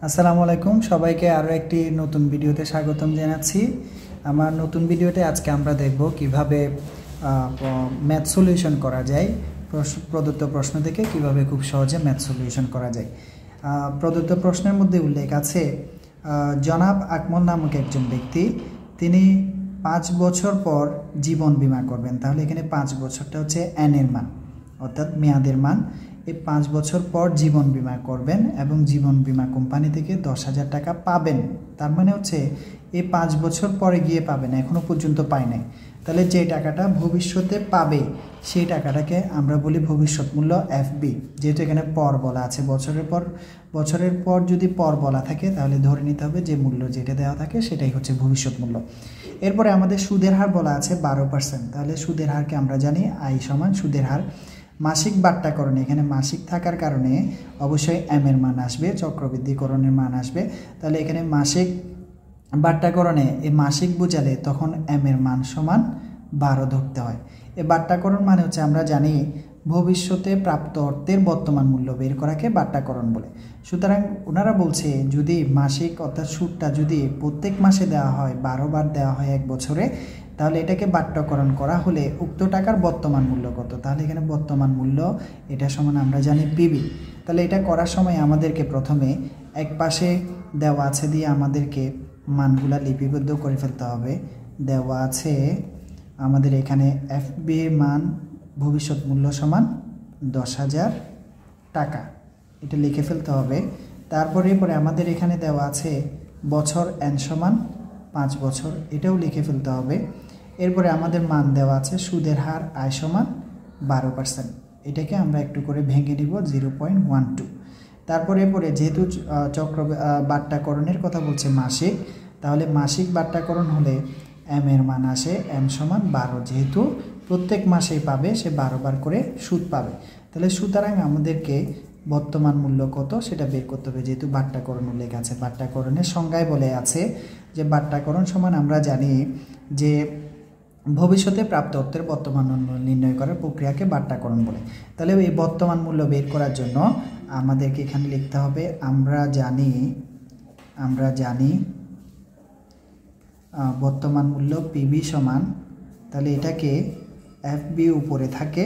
আসসালামু আলাইকুম সবাইকে আরও একটি নতুন ভিডিওতে স্বাগতম জানাচ্ছি। আমার নতুন ভিডিওতে আজকে আমরা দেখব কিভাবে ম্যাথ সলিউশন করা যায়। প্রদত্ত প্রশ্ন থেকে কিভাবে খুব সহজে ম্যাথ সলিউশন করা যায়। প্রদত্ত প্রশ্নের মধ্যে উল্লেখ আছে জনাব আকমল নামক একজন ব্যক্তি, তিনি 5 বছর পর জীবন বীমা করবেন। তাহলে এখানে 5 বছরটা হচ্ছে এন এর মান, অর্থাৎ মেয়াদের মান। এই 5 বছর পর জীবন বীমা করবেন এবং জীবন বীমা কোম্পানি থেকে 10,000 টাকা পাবেন। তার মানে হচ্ছে এই 5 বছর পরে গিয়ে পাবেন, এখনও পর্যন্ত পায় নাই। তাহলে যে টাকাটা ভবিষ্যতে পাবে সেই টাকাটাকে আমরা বলি ভবিষ্যৎ মূল্য এফবি। যেহেতু এখানে পর বলা আছে, বছরের পর যদি পর বলা থাকে তাহলে ধরে নিতে হবে যে মূল্য যেটা দেওয়া থাকে সেটাই হচ্ছে ভবিষ্যৎ মূল্য। এরপরে আমাদের সুদের হার বলা আছে 12%। তাহলে সুদের হারকে আমরা জানি আই সমান সুদের হার। মাসিক বাট্টাকরণে এখানে মাসিক থাকার কারণে অবশ্যই এম এর মান আসবে, চক্রবৃদ্ধিকরণের মান আসবে। তাহলে এখানে মাসিক বাট্টাকরণে এই মাসিক বোঝালে তখন এম এর মান সমান 12 ধরতে হয়। এই বাট্টাকরণ মানে হচ্ছে আমরা জানি ভবিষ্যতে প্রাপ্ত অর্থের বর্তমান মূল্য বের করাকে বাট্টাকরণ বলে। সুতরাং ওনারা বলছে যদি মাসিক অর্থাৎ সুদটা যদি প্রত্যেক মাসে দেওয়া হয়, 12 বার দেওয়া হয় এক বছরে, তাহলে এটাকে বাট্টাকরণ করা হলে উক্ত টাকার বর্তমান মূল্য কত। তাহলে এখানে বর্তমান মূল্য এটা সমান আমরা জানি পিবি। তাহলে এটা করার সময় আমাদেরকে প্রথমে এক পাশে দেওয়া আছে দিয়ে আমাদেরকে মানগুলা লিপিবদ্ধ করে ফেলতে হবে। দেওয়া আছে আমাদের এখানে এফবি এর মান ভবিষ্যৎ মূল্য সমান 10,000 টাকা, এটা লিখে ফেলতে হবে। তারপরে আমাদের এখানে দেওয়া আছে বছর এন সমান 5 বছর, এটাও লিখে ফেলতে হবে। এরপরে আমাদের মান দেওয়া আছে সুদের হার আয় সমান 12%, এটাকে আমরা একটু করে ভেঙে নিব 0.12। তারপরে যেহেতু বাট্টাকরণের কথা বলছে মাসিক, তাহলে মাসিক বাট্টাকরণ হলে এম এর মান আসে এম সমান 12। যেহেতু প্রত্যেক মাসেই পাবে, সে 12 বার করে সুদ পাবে। তাহলে সুতরাং আমাদেরকে বর্তমান মূল্য কত সেটা বের করতে হবে। যেহেতু বাট্টাকরণ উল্লেখ আছে, বাট্টাকরণের সংজ্ঞায় বলে আছে যে বাট্টাকরণ সমান আমরা জানি যে ভবিষ্যতে প্রাপ্ত অর্থের বর্তমান মূল্য নির্ণয় করার প্রক্রিয়াকে বাট্টাকরণ বলে। তাহলে এই বর্তমান মূল্য বের করার জন্য আমাদেরকে এখানে লিখতে হবে আমরা জানি বর্তমান মূল্য পিবি সমান, তাহলে এটাকে এফবি উপরে থাকে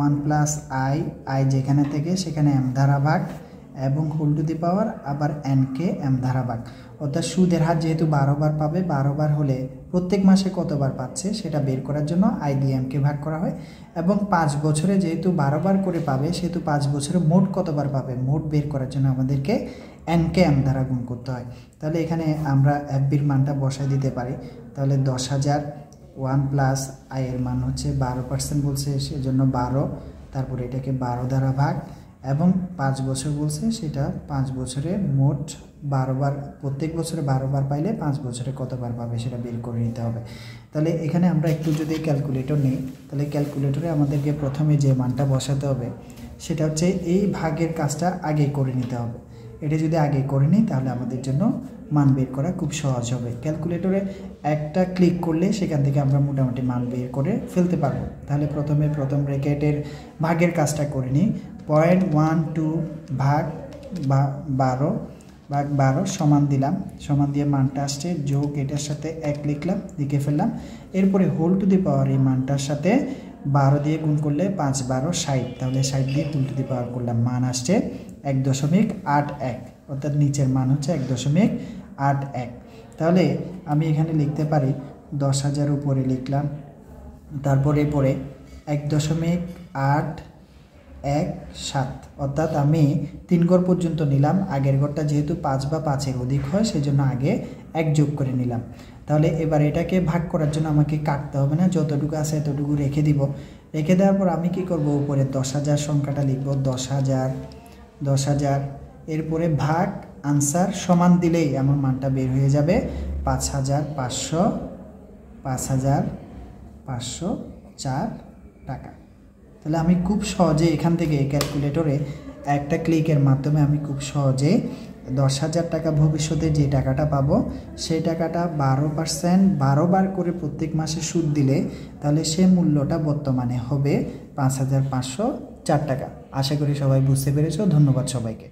1 প্লাস আই যেখানে থেকে সেখানে এম ধারা ভাগ এবং হোল টু দি পাওয়ার আবার এনকে এম ধারা ভাগ। অর্থাৎ সুদের হার যেহেতু 12 বার পাবে, 12 বার হলে প্রত্যেক মাসে কতবার পাচ্ছে সেটা বের করার জন্য আই দিয়ে এমকে ভাগ করা হয়। এবং 5 বছরে যেহেতু 12 বার করে পাবে, সেহেতু 5 বছরে মোট কতবার পাবে মোট বের করার জন্য আমাদেরকে এনকে এম দ্বারা গুণ করতে হয়। তাহলে এখানে আমরা এফবির মানটা বসাই দিতে পারি। তাহলে 10,000 1 প্লাস আই এর মান হচ্ছে 12% বলছে, সেজন্য 12। তারপরে এটাকে 12 দ্বারা ভাগ এবং 5 বছর বলছে, সেটা 5 বছরে মোট 12 বার, প্রত্যেক বছরে 12 বার পাইলে 5 বছরে কতবার পাবে সেটা বের করে নিতে হবে। তাহলে এখানে আমরা একটু যদি ক্যালকুলেটর নিই, তাহলে ক্যালকুলেটরে আমাদেরকে প্রথমে যে মানটা বসাতে হবে সেটা হচ্ছে এই ভাগের কাজটা আগে করে নিতে হবে। এটা যদি আগে করে নিই তাহলে আমাদের জন্য মান বের করা খুব সহজ হবে। ক্যালকুলেটরে একটা ক্লিক করলে সেখান থেকে আমরা মোটামুটি মান বের করে ফেলতে পারবো। তাহলে প্রথম ব্র্যাকেটের ভাগের কাজটা করে নিই। 0.12 ভাগ 12 সমান দিলাম, সমান দিয়ে মানটা আসছে, যোগ এটার সাথে 1 লিখলাম, লিখে ফেললাম। এরপরে হোল টু দি পাওয়ার এই মানটার সাথে 12 দিয়ে গুণ করলে 5 12 60, তাহলে 60 দিয়ে হোল টু দি পাওয়ার করলাম, মান আসছে 1.81। অর্থাৎ নিচের মান হচ্ছে 1.81। তাহলে আমি এখানে লিখতে পারি 10,000 উপরে লিখলাম, তারপরে 1.817, অর্থাৎ আমি 3 ঘর পর্যন্ত নিলাম। আগের ঘরটা যেহেতু 5 বা 5-এর অধিক হয় সেজন্য আগে 1 যোগ করে নিলাম। তাহলে এবার এটাকে ভাগ করার জন্য আমাকে কাটতে হবে না, যতটুকু আছে এতটুকু রেখে দিব। রেখে দেওয়ার পর আমি কি করব, উপরে 10,000 সংখ্যাটা লিখব, 10,000। এরপরে ভাগ আনসার সমান দিলেই আমার মানটা বের হয়ে যাবে 5,504 টাকা। তাহলে আমি খুব সহজে এখান থেকে ক্যালকুলেটরে একটা ক্লিকের মাধ্যমে আমি খুব সহজে 10,000 টাকা ভবিষ্যতে যে টাকাটা পাবো সেই টাকাটা 12% 12 বার করে প্রত্যেক মাসে সুদ দিলে তাহলে সে মূল্যটা বর্তমানে হবে 5,504 টাকা। আশা করি সবাই বুঝতে পেরেছো। ধন্যবাদ সবাইকে।